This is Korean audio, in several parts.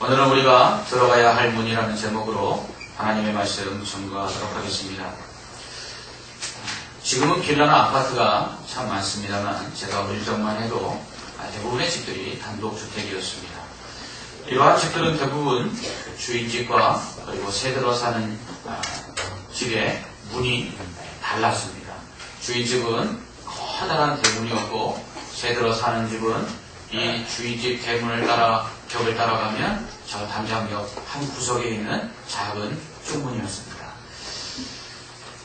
오늘은 우리가 들어가야 할 문이라는 제목으로 하나님의 말씀 전가하도록 하겠습니다. 지금은 빌라나 아파트가 참 많습니다만 제가 어릴 적만 해도 대부분의 집들이 단독주택이었습니다. 이러한 집들은 대부분 주인집과 그리고 세대로 사는 집의 문이 달랐습니다. 주인집은 커다란 대문이었고 세대로 사는 집은 이 주인집 대문을 따라 벽을 따라가면 저 담장벽 한 구석에 있는 작은 쪽문이었습니다.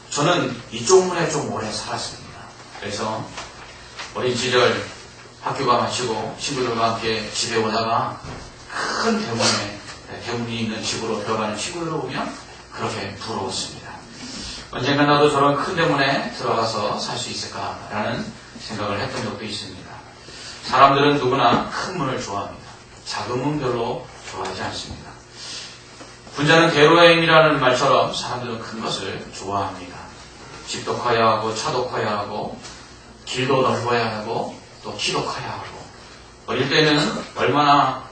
저는 이 쪽문에 좀 오래 살았습니다. 그래서 어린 시절 학교가 마치고 친구들과 함께 집에 오다가 큰 대문이 있는 집으로 들어가는 친구들을 보면 그렇게 부러웠습니다. 언젠가 나도 저런 큰 대문에 들어가서 살 수 있을까라는 생각을 했던 적도 있습니다. 사람들은 누구나 큰 문을 좋아합니다. 작은 문 별로 좋아하지 않습니다. 분자는 대로의 힘이라는 말처럼 사람들은 큰 것을 좋아합니다. 집도 커야 하고 차도 커야 하고 길도 넓어야 하고 또 키도 커야 하고 어릴 때는 얼마나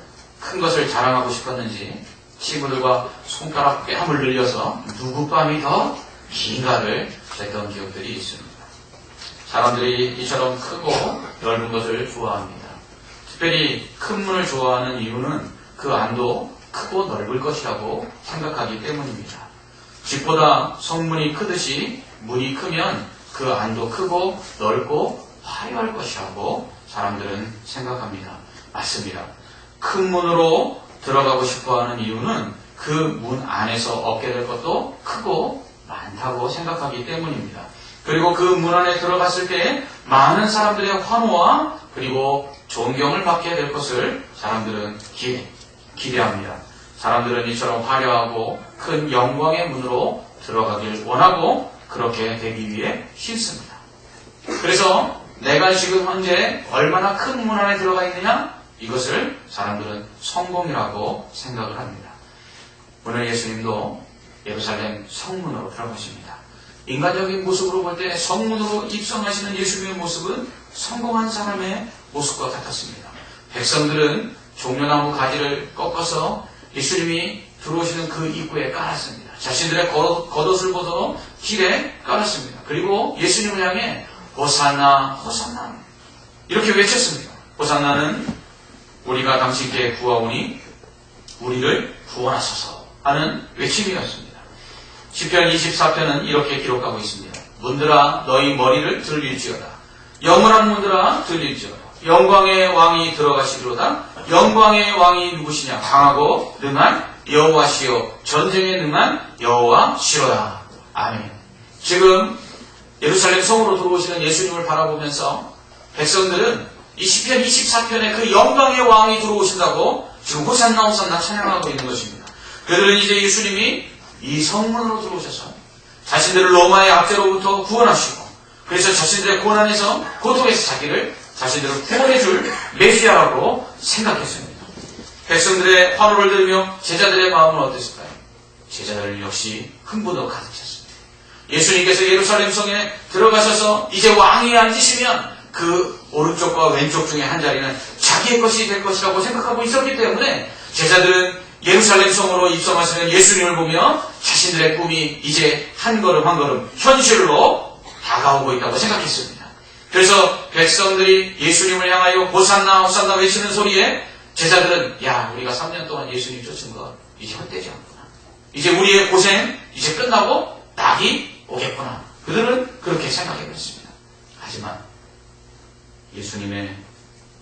큰 것을 자랑하고 싶었는지 친구들과 손가락 뺨을 늘려서 누구 뺨이 더 긴가를 쟀던 기억들이 있습니다. 사람들이 이처럼 크고 넓은 것을 좋아합니다. 특별히 큰 문을 좋아하는 이유는 그 안도 크고 넓을 것이라고 생각하기 때문입니다. 집보다 성문이 크듯이 문이 크면 그 안도 크고 넓고 화려할 것이라고 사람들은 생각합니다. 맞습니다. 큰 문으로 들어가고 싶어하는 이유는 그 문 안에서 얻게 될 것도 크고 많다고 생각하기 때문입니다. 그리고 그 문 안에 들어갔을 때 많은 사람들의 환호와 그리고 존경을 받게 될 것을 사람들은 기대합니다. 사람들은 이처럼 화려하고 큰 영광의 문으로 들어가길 원하고 그렇게 되기 위해 힘씁니다. 그래서 내가 지금 현재 얼마나 큰 문 안에 들어가 있느냐? 이것을 사람들은 성공이라고 생각을 합니다. 오늘 예수님도 예루살렘 성문으로 들어가십니다. 인간적인 모습으로 볼 때 성문으로 입성하시는 예수님의 모습은 성공한 사람의 모습과 같았습니다. 백성들은 종려나무 가지를 꺾어서 예수님이 들어오시는 그 입구에 깔았습니다. 자신들의 겉옷을 벗어 길에 깔았습니다. 그리고 예수님을 향해 호산나 호산나 이렇게 외쳤습니다. 호산나는 우리가 당신께 구하오니 우리를 구원하소서 하는 외침이었습니다. 시편 24편은 이렇게 기록하고 있습니다. 문들아 너희 머리를 들릴지어다. 영원한 문들아 들릴지어다. 영광의 왕이 들어가시리로다. 영광의 왕이 누구시냐? 강하고 능한 여호와시요 전쟁에 능한 여호와시로다. 아멘. 지금 예루살렘 성으로 들어오시는 예수님을 바라보면서 백성들은 이 시편 24편에 그 영광의 왕이 들어오신다고 지금 호산나 호산나 찬양하고 있는 것입니다. 그들은 이제 예수님이 이 성문으로 들어오셔서 자신들을 로마의 압제로부터 구원하시고 그래서 자신들의 고난에서 고통에서 자신들을 구원해줄 메시아라고 생각했습니다. 백성들의 환호를 들으며 제자들의 마음은 어땠을까요? 제자들 역시 흥분으로 가득 찼습니다. 예수님께서 예루살렘 성에 들어가셔서 이제 왕위에 앉으시면 그 오른쪽과 왼쪽 중에 한 자리는 자기의 것이 될 것이라고 생각하고 있었기 때문에 제자들은 예루살렘 성으로 입성하시는 예수님을 보며 자신들의 꿈이 이제 한 걸음 한 걸음 현실로 다가오고 있다고 생각했습니다. 그래서 백성들이 예수님을 향하여 호산나 호산나 외치는 소리에 제자들은 야 우리가 3년 동안 예수님 쫓은 거 이제 헛되지 않구나. 이제 우리의 고생 이제 끝나고 낙이 오겠구나. 그들은 그렇게 생각해버렸습니다. 하지만 예수님의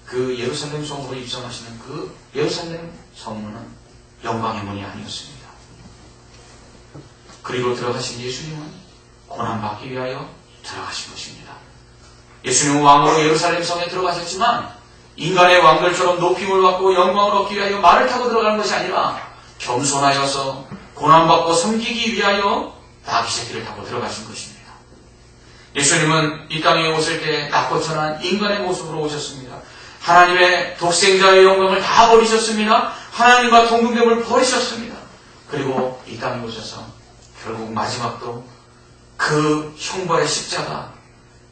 그 예루살렘 성으로 입성하시는 그 예루살렘 성문은 영광의 문이 아니었습니다. 그리로 들어가신 예수님은 고난받기 위하여 들어가신 것입니다. 예수님은 왕으로 예루살렘 성에 들어가셨지만 인간의 왕들처럼 높임을 받고 영광을 얻기 위하여 말을 타고 들어가는 것이 아니라 겸손하여서 고난받고 섬기기 위하여 나귀 새끼를 타고 들어가신 것입니다. 예수님은 이 땅에 오실 때 낮고 천한 인간의 모습으로 오셨습니다. 하나님의 독생자의 영광을 다 버리셨습니다. 하나님과 동등됨을 버리셨습니다. 그리고 이 땅에 오셔서 결국 마지막도 그 형벌의 십자가,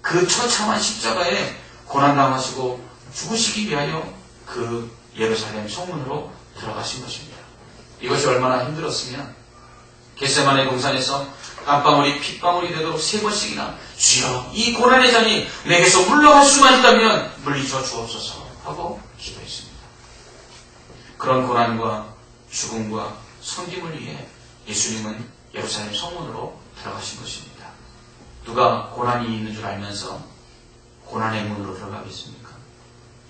그 처참한 십자가에 고난당하시고 죽으시기 위하여 그 예루살렘 성문으로 들어가신 것입니다. 이것이 얼마나 힘들었으면 겟세마네 동산에서 땀방울이 핏방울이 되도록 3번씩이나 주여 이 고난의 잔이 내게서 물러갈 수만 있다면 물리쳐 주옵소서 하고 기도했습니다. 그런 고난과 죽음과 섬김을 위해 예수님은 예루살렘 성문으로 들어가신 것입니다. 누가 고난이 있는 줄 알면서 고난의 문으로 들어가겠습니까?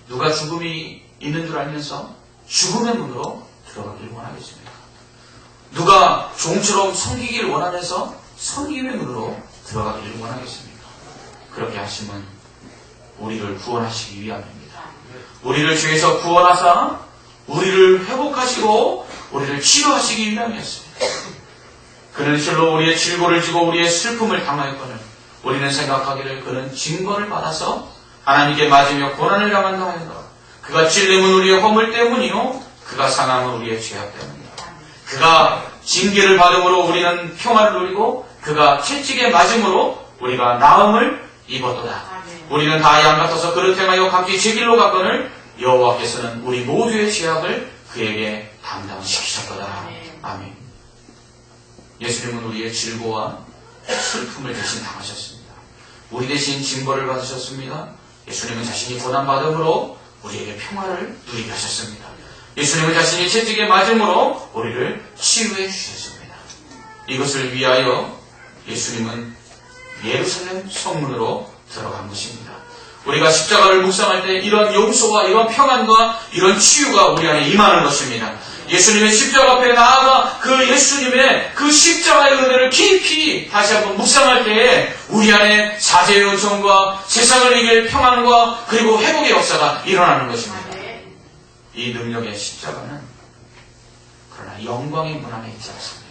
누가 죽음이 있는 줄 알면서 죽음의 문으로 들어가길 원하겠습니까? 누가 종처럼 섬기기를 원하면서 섬김의 문으로 들어가기를 원하겠습니까? 그렇게 하심은 우리를 구원하시기 위함입니다. 우리를 죄에서 구원하사 우리를 회복하시고 우리를 치료하시기 위함이었습니다. 그는 실로 우리의 질고를 지고 우리의 슬픔을 당하였거늘 우리는 생각하기를 그는 징벌을 받아서 하나님께 맞으며 고난을 당한다 하였노라. 그가 찔림은 우리의 허물 때문이요 그가 상함은 우리의 죄악 때문이다. 그가 징계를 받음으로 우리는 평화를 누리고 그가 채찍에 맞음으로 우리가 나음을 입었도다. 우리는 다 양 같아서 그릇 행하여 각기 제 길로 갔거늘 여호와께서는 우리 모두의 죄악을 그에게 담당시키셨도다. 아멘. 예수님은 우리의 질고와 슬픔을 대신 당하셨습니다. 우리 대신 징벌을 받으셨습니다. 예수님은 자신이 고난받음으로 우리에게 평화를 누리게 하셨습니다. 예수님은 자신이 채찍에 맞음으로 우리를 치유해 주셨습니다. 이것을 위하여 예수님은 예루살렘 성문으로 들어간 것입니다. 우리가 십자가를 묵상할 때 이런 용서와 이런 평안과 이런 치유가 우리 안에 임하는 것입니다. 예수님의 십자가 앞에 나아가 그 예수님의 그 십자가의 은혜를 깊이 다시 한번 묵상할 때에 우리 안에 사죄의 은총과 세상을 이길 평안과 그리고 회복의 역사가 일어나는 것입니다. 이 능력의 십자가는 그러나 영광의 문 안에 있지 않습니다.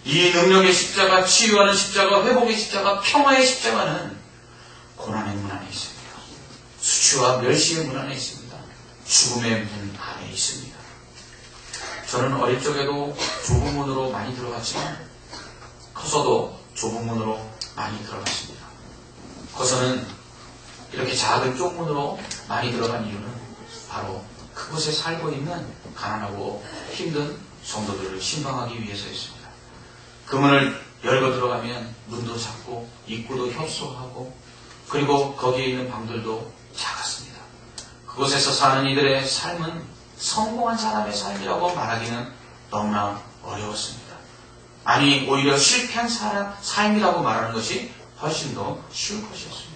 이 능력의 십자가, 치유하는 십자가, 회복의 십자가, 평화의 십자가는 고난의 문 안에 있습니다. 수치와 멸시의 문 안에 있습니다. 죽음의 문 안에 있습니다. 저는 어릴 적에도 좁은 문으로 많이 들어갔지만 커서도 좁은 문으로 많이 들어갔습니다. 커서는 이렇게 작은 쪽문으로 많이 들어간 이유는 바로 그곳에 살고 있는 가난하고 힘든 성도들을 신방하기 위해서였습니다. 그 문을 열고 들어가면 문도 작고 입구도 협소하고 그리고 거기에 있는 방들도 작았습니다. 그곳에서 사는 이들의 삶은 성공한 사람의 삶이라고 말하기는 너무나 어려웠습니다. 아니 오히려 실패한 사람 삶이라고 말하는 것이 훨씬 더 쉬운 것이었습니다.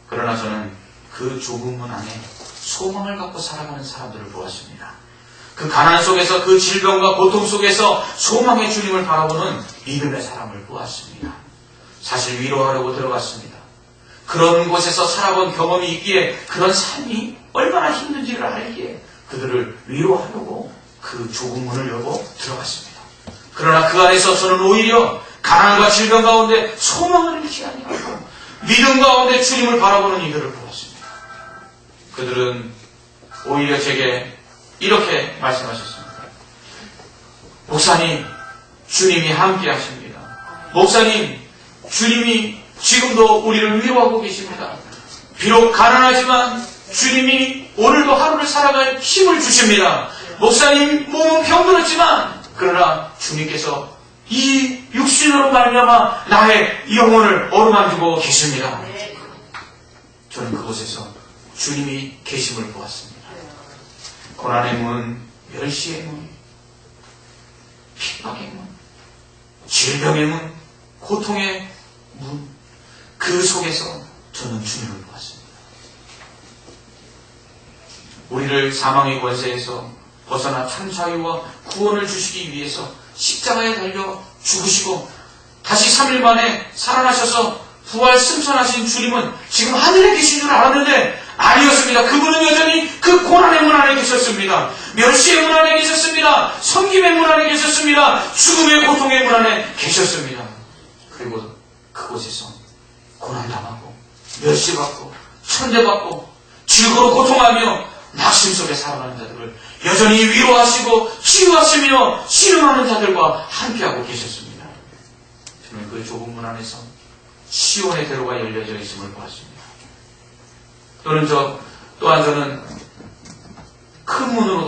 그러나 저는 그 좁은 문 안에 소망을 갖고 살아가는 사람들을 보았습니다. 그 가난 속에서 그 질병과 고통 속에서 소망의 주님을 바라보는 믿음의 사람을 보았습니다. 사실 위로하려고 들어갔습니다. 그런 곳에서 살아본 경험이 있기에 그런 삶이 얼마나 힘든지를 알기에 그들을 위로하려고 그 좁은 문을 열고 들어갔습니다. 그러나 그 안에서 저는 오히려 가난과 질병 가운데 소망을 잃지 아니하고 믿음 가운데 주님을 바라보는 이들을 보았습니다. 그들은 오히려 제게 이렇게 말씀하셨습니다. 목사님, 주님이 함께 하십니다. 목사님, 주님이 지금도 우리를 위로하고 계십니다. 비록 가난하지만 주님이 오늘도 하루를 살아갈 힘을 주십니다. 목사님 몸은 병들었지만 그러나 주님께서 이 육신으로 말미암아 나의 영혼을 어루만지고 계십니다. 저는 그곳에서 주님이 계심을 보았습니다. 고난의 문, 멸시의 문, 핍박의 문, 질병의 문, 고통의 문, 그 속에서 저는 주님을 보았습니다. 우리를 사망의 권세에서 벗어나 참 자유와 구원을 주시기 위해서 십자가에 달려 죽으시고 다시 3일 만에 살아나셔서 부활 승천하신 주님은 지금 하늘에 계신 줄 알았는데 아니었습니다. 그분은 여전히 그 고난의 문 안에 계셨습니다. 멸시의 문 안에 계셨습니다. 섬김의 문 안에 계셨습니다. 죽음의 고통의 문 안에 계셨습니다. 그리고 그곳에서 고난당하고 멸시받고 천대받고 질고로 고통하며 낙심 속에 살아가는 자들을 여전히 위로하시고 치유하시며 신음하는 자들과 함께하고 계셨습니다. 저는 그 좁은 문 안에서 시온의 대로가 열려져 있음을 보았습니다. 또한 저는 큰 문으로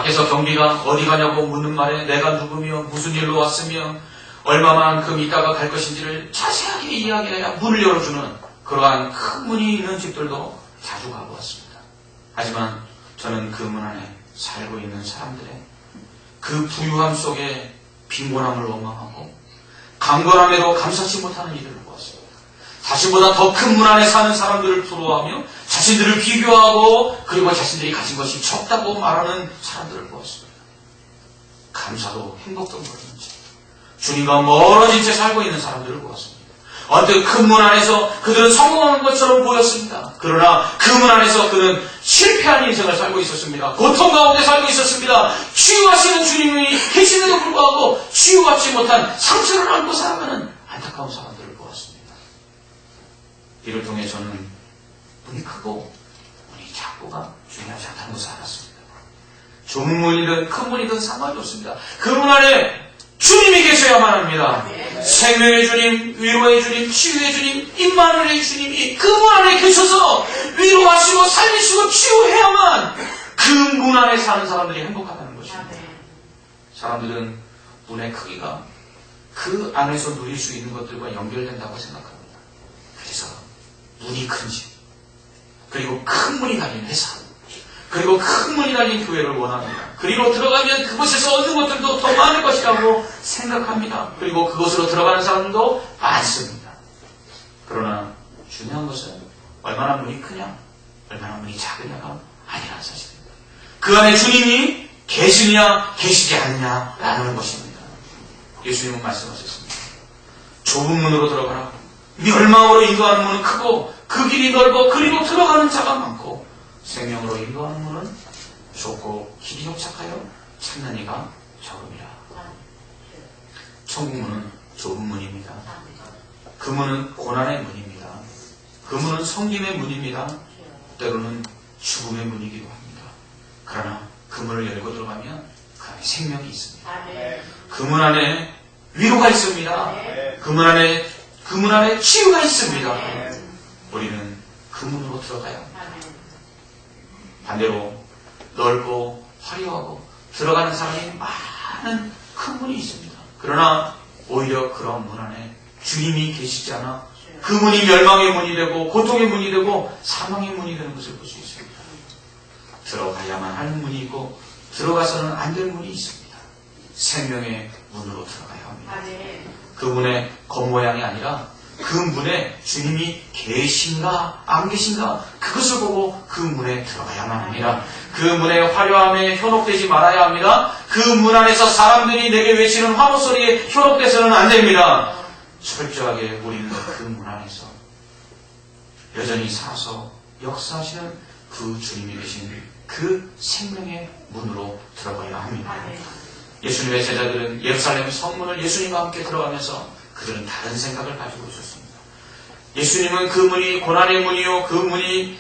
밖에서 경비가 어디 가냐고 묻는 말에 내가 누구며 무슨 일로 왔으며 얼마만큼 있다가 갈 것인지를 자세하게 이야기해야 문을 열어주는 그러한 큰 문이 있는 집들도 자주 가보았습니다. 하지만 저는 그 문 안에 살고 있는 사람들의 그 부유함 속에 빈곤함을 원망하고 강건함에도 감사치 못하는 이들을 보았습니다. 자신보다 더 큰 문 안에 사는 사람들을 부러워하며 자신들을 비교하고 그리고 자신들이 가진 것이 적다고 말하는 사람들을 보았습니다. 감사도 행복도 모르는지 주님과 멀어진 채 살고 있는 사람들을 보았습니다. 언뜻 큰 문 안에서 그들은 성공한 것처럼 보였습니다. 그러나 그 문 안에서 그는 실패한 인생을 살고 있었습니다. 고통 가운데 살고 있었습니다. 치유하시는 주님이 계시는데도 불구하고 치유받지 못한 상처를 안고 살아가는 안타까운 사람들을 보았습니다. 이를 통해 저는 문이 크고 문이 작고가 중요하지 않다는 것을 알았습니다. 좁은 문이든 큰 문이든 상관이 없습니다. 그 문 안에 주님이 계셔야만 합니다. 생명의 주님, 위로의 주님, 치유의 주님, 임마누엘의 주님이 그 문 안에 계셔서 위로하시고 살리시고 치유해야만 그 문 안에 사는 사람들이 행복하다는 것입니다. 사람들은 문의 크기가 그 안에서 누릴 수 있는 것들과 연결된다고 생각합니다. 그래서 문이 큰 집, 그리고 큰 문이 달린 회사, 그리고 큰 문이 달린 교회를 원합니다. 그리고 들어가면 그곳에서 얻는 것들도 더 많을 것이라고 생각합니다. 그리고 그곳으로 들어가는 사람도 많습니다. 그러나 중요한 것은 얼마나 문이 크냐, 얼마나 문이 작으냐가 아니라는 사실입니다. 그 안에 주님이 계시냐 계시지 않느냐라는 것입니다. 예수님은 말씀하셨습니다. 좁은 문으로 들어가라. 멸망으로 인도하는 문은 크고 그 길이 넓어 그리로 들어가는 자가 많고 생명으로 인도하는 문은 좁고 길이 협착하여 찾는 이가 적음이라. 천국 문은 좁은 문입니다. 그 문은 고난의 문입니다. 그 문은 성김의 문입니다. 때로는 죽음의 문이기도 합니다. 그러나 그 문을 열고 들어가면 그 안에 생명이 있습니다. 그 문 안에 위로가 있습니다. 그 문 안에 치유가 있습니다. 우리는 그 문으로 들어가야 합니다. 반대로 넓고 화려하고 들어가는 사람이 많은 큰 문이 있습니다. 그러나 오히려 그런 문 안에 주님이 계시지 않아 그 문이 멸망의 문이 되고 고통의 문이 되고 사망의 문이 되는 것을 볼 수 있습니다. 들어가야만 하는 문이 있고 들어가서는 안 될 문이 있습니다. 생명의 문으로 들어가야 합니다. 그 문의 겉모양이 아니라 그 문에 주님이 계신가 안 계신가 그것을 보고 그 문에 들어가야만 합니다. 그 문의 화려함에 현혹되지 말아야 합니다. 그 문 안에서 사람들이 내게 외치는 환호 소리에 현혹돼서는 안 됩니다. 철저하게 우리는 그 문 안에서 여전히 살아서 역사하시는 그 주님이 계신 그 생명의 문으로 들어가야 합니다. 예수님의 제자들은 예루살렘 성문을 예수님과 함께 들어가면서 그들은 다른 생각을 가지고 있었습니다. 예수님은 그 문이 고난의 문이요, 그 문이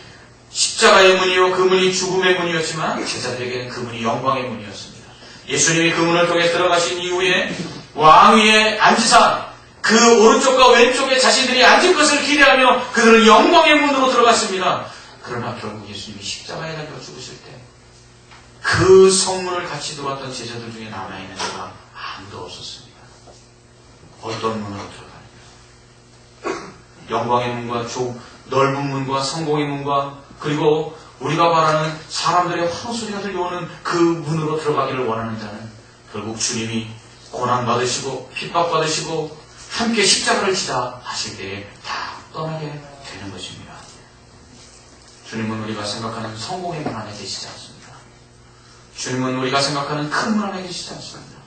십자가의 문이요, 그 문이 죽음의 문이었지만 제자들에게는 그 문이 영광의 문이었습니다. 예수님이 그 문을 통해 들어가신 이후에 왕위에 앉으사 그 오른쪽과 왼쪽에 자신들이 앉을 것을 기대하며 그들은 영광의 문으로 들어갔습니다. 그러나 결국 예수님이 십자가에 달려 죽으실 때 그 성문을 같이 들어왔던 제자들 중에 남아있는 자가 아무도 없었습니다. 어떤 문으로 들어가느냐? 영광의 문과 넓은 문과 성공의 문과 그리고 우리가 바라는 사람들의 환호소리가 들려오는 그 문으로 들어가기를 원하는 자는 결국 주님이 고난받으시고 핍박받으시고 함께 십자가를 지다 하실 때에 다 떠나게 되는 것입니다. 주님은 우리가 생각하는 성공의 문 안에 계시지 않습니다. 주님은 우리가 생각하는 큰 문 안에 계시지 않습니다.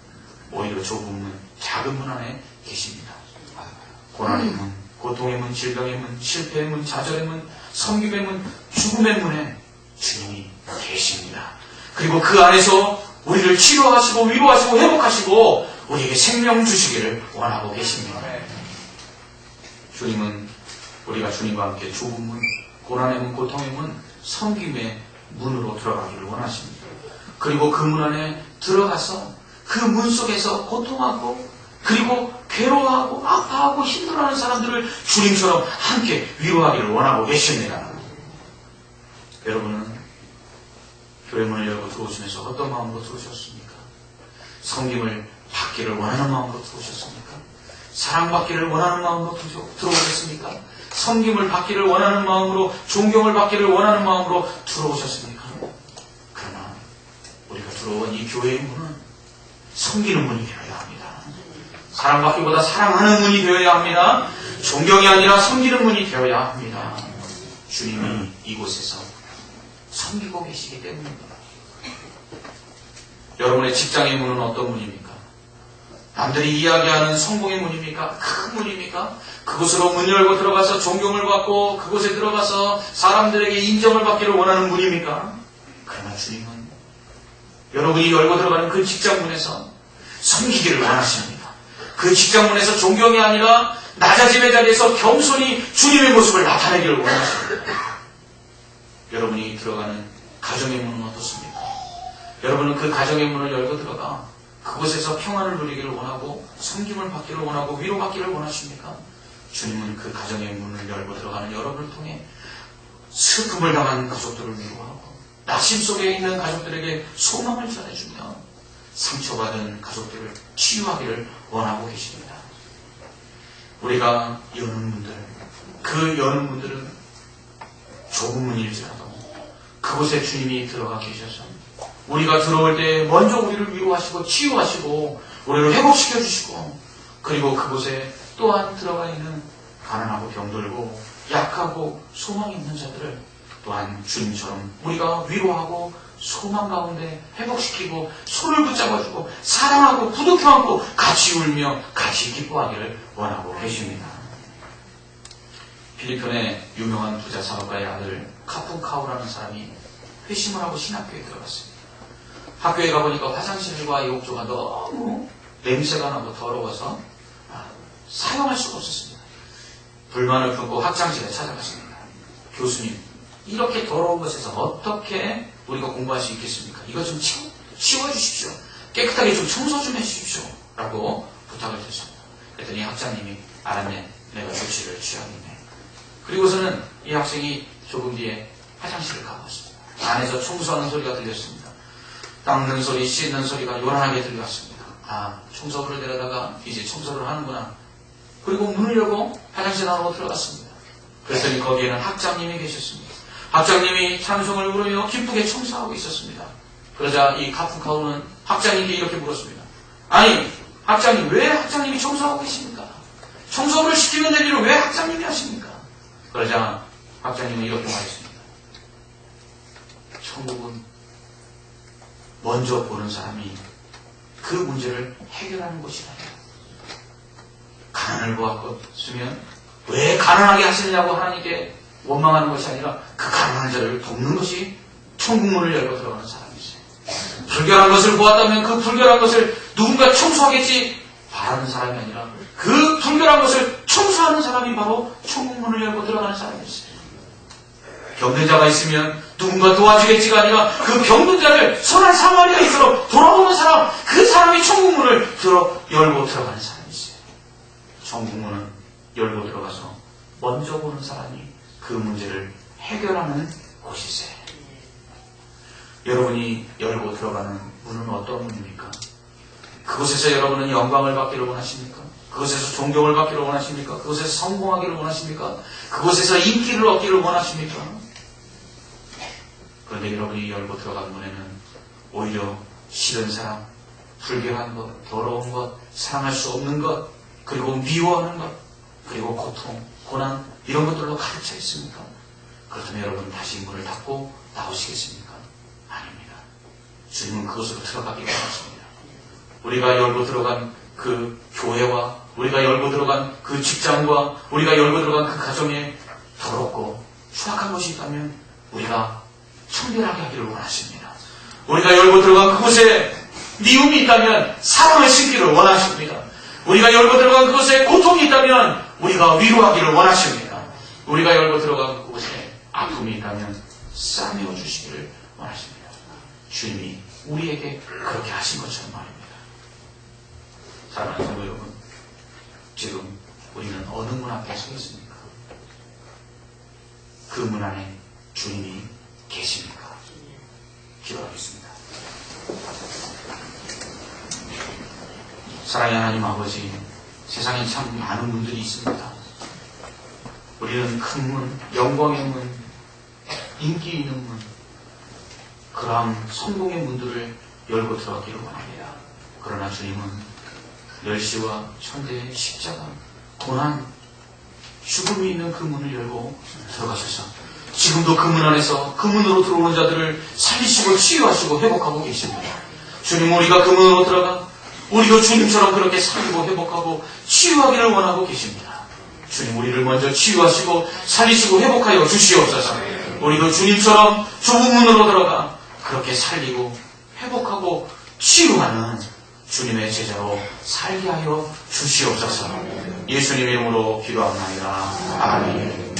오히려 좁은 문, 작은 문 안에 계십니다. 고난의 문, 고통의 문, 질병의 문, 실패의 문, 좌절의 문, 섬김의 문, 죽음의 문에 주님이 계십니다. 그리고 그 안에서 우리를 치료하시고 위로하시고 회복하시고 우리에게 생명 주시기를 원하고 계십니다. 주님은 우리가 주님과 함께 좁은 문, 고난의 문, 고통의 문, 섬김의 문으로 들어가기를 원하십니다. 그리고 그 문 안에 들어가서 그 문 속에서 고통하고 그리고 괴로워하고 아파하고 힘들어하는 사람들을 주님처럼 함께 위로하기를 원하고 계십니다. 여러분은 교회 문을 열고 들어오시면서 어떤 마음으로 들어오셨습니까? 섬김을 받기를 원하는 마음으로 들어오셨습니까? 사랑받기를 원하는 마음으로 들어오셨습니까? 섬김을 받기를 원하는 마음으로, 존경을 받기를 원하는 마음으로 들어오셨습니까? 그러나 우리가 들어온 이 교회의 문은 섬기는 문이 되어야 합니다. 사랑받기보다 사랑하는 문이 되어야 합니다. 존경이 아니라 섬기는 문이 되어야 합니다. 주님이 이곳에서 섬기고 계시기 때문입니다. 여러분의 직장의 문은 어떤 문입니까? 남들이 이야기하는 성공의 문입니까? 큰 문입니까? 그곳으로 문 열고 들어가서 존경을 받고 그곳에 들어가서 사람들에게 인정을 받기를 원하는 문입니까? 그러나 주님은 여러분이 열고 들어가는 그 직장문에서 섬기기를 원하십니다. 그 직장문에서 존경이 아니라 낮아짐의 자리에서 겸손히 주님의 모습을 나타내기를 원하십니다. 여러분이 들어가는 가정의 문은 어떻습니까? 여러분은 그 가정의 문을 열고 들어가 그곳에서 평안을 누리기를 원하고 섬김을 받기를 원하고 위로받기를 원하십니까? 주님은 그 가정의 문을 열고 들어가는 여러분을 통해 슬픔을 당한 가족들을 위로하고 낙심 속에 있는 가족들에게 소망을 전해주며 상처받은 가족들을 치유하기를 원하고 계십니다. 우리가 여는 문들, 그 여는 문들은 좁은 문일지라도 그곳에 주님이 들어가 계셔서 우리가 들어올 때 먼저 우리를 위로하시고 치유하시고 우리를 회복시켜 주시고 그리고 그곳에 또한 들어가 있는 가난하고 병들고 약하고 소망이 있는 자들을 또한 주님처럼 우리가 위로하고 소망 가운데 회복시키고 손을 붙잡아주고 사랑하고 부둥켜 안고 같이 울며 같이 기뻐하기를 원하고 계십니다. 필리핀의 유명한 부자 사업가의 아들 카푼카우라는 사람이 회심을 하고 신학교에 들어갔습니다. 학교에 가보니까 화장실과 욕조가 너무 냄새가 나고 더러워서 사용할 수가 없었습니다. 불만을 품고 학장실에 찾아갔습니다. 교수님, 이렇게 더러운 것에서 어떻게 우리가 공부할 수 있겠습니까? 이거 좀 치워주십시오. 깨끗하게 좀 청소 좀 해주십시오. 라고 부탁을 드렸습니다. 그랬더니 학장님이 알았네. 내가 조치를 취하겠네. 그리고서는 이 학생이 조금 뒤에 화장실을 가보았습니다. 안에서 청소하는 소리가 들렸습니다. 닦는 소리, 씻는 소리가 요란하게 들려왔습니다. 아, 청소부를 데려다가 이제 청소를 하는구나. 그리고 문을 열고 화장실 안으로 들어갔습니다. 그랬더니 거기에는 학장님이 계셨습니다. 학장님이 찬송을 부르며 기쁘게 청소하고 있었습니다. 그러자 이 카푼카우는 학장님께 이렇게 물었습니다. 아니, 학장님, 왜 학장님이 청소하고 계십니까? 청소를 시키면 될 일을 왜 학장님이 하십니까? 그러자 학장님은 이렇게 말했습니다. 천국은 먼저 보는 사람이 그 문제를 해결하는 곳이다. 가난을 보았으면 왜 가난하게 하시느냐고 하나님께 원망하는 것이 아니라 그 가난한 자를 돕는 것이 천국문을 열고 들어가는 사람이지. 불결한 것을 보았다면 그 불결한 것을 누군가 청소하겠지 바라는 사람이 아니라 그 불결한 것을 청소하는 사람이 바로 천국문을 열고 들어가는 사람이지. 병든 자가 있으면 누군가 도와주겠지가 아니라 그 병든 자를 선한 사마리아인으로 돌아오는 사람, 그 사람이 천국문을 열고 들어가는 사람이지. 천국문은 열고 들어가서 먼저 보는 사람이 그 문제를 해결하는 곳이세. 여러분이 열고 들어가는 문은 어떤 문입니까? 그곳에서 여러분은 영광을 받기를 원하십니까? 그곳에서 존경을 받기를 원하십니까? 그곳에서 성공하기를 원하십니까? 그곳에서 인기를 얻기를 원하십니까? 그런데 여러분이 열고 들어간 문에는 오히려 싫은 사람, 불결한 것, 더러운 것, 사랑할 수 없는 것, 그리고 미워하는 것, 그리고 고통, 고난 이런 것들로 가득 차 있습니까? 그렇다면 여러분 다시 문을 닫고 나오시겠습니까? 아닙니다. 주님은 그곳으로 들어가기 원하십니다. 우리가 열고 들어간 그 교회와 우리가 열고 들어간 그 직장과 우리가 열고 들어간 그 가정에 더럽고 추악한 것이 있다면 우리가 청결하게 하기를 원하십니다. 우리가 열고 들어간 그곳에 미움이 있다면 사랑을 심기를 원하십니다. 우리가 열고 들어간 그곳에 고통이 있다면 우리가 위로하기를 원하십니다. 우리가 열고 들어간 그곳에 아픔이 있다면 싸매어 주시기를 원하십니다. 주님이 우리에게 그렇게 하신 것처럼 말입니다. 사랑하는 성도 여러분, 지금 우리는 어느 문 앞에 서 있습니까? 그 문 안에 주님이 계십니까? 기도하겠습니다. 사랑의 하나님 아버지, 세상에 참 많은 분들이 있습니다. 우리는 큰 문, 영광의 문, 인기 있는 문, 그러한 성공의 문들을 열고 들어가기를 원합니다. 그러나 주님은 멸시와 천대의 십자가, 고난, 죽음이 있는 그 문을 열고 들어가셔서 지금도 그 문 안에서 그 문으로 들어오는 자들을 살리시고 치유하시고 회복하고 계십니다. 주님, 우리가 그 문으로 들어가 우리도 주님처럼 그렇게 살리고 회복하고 치유하기를 원하고 계십니다. 주님, 우리를 먼저 치유하시고 살리시고 회복하여 주시옵소서. 우리도 주님처럼 좁은 문으로 들어가 그렇게 살리고 회복하고 치유하는 주님의 제자로 살게 하여 주시옵소서. 예수님의 이름으로 기도합니다. 아멘.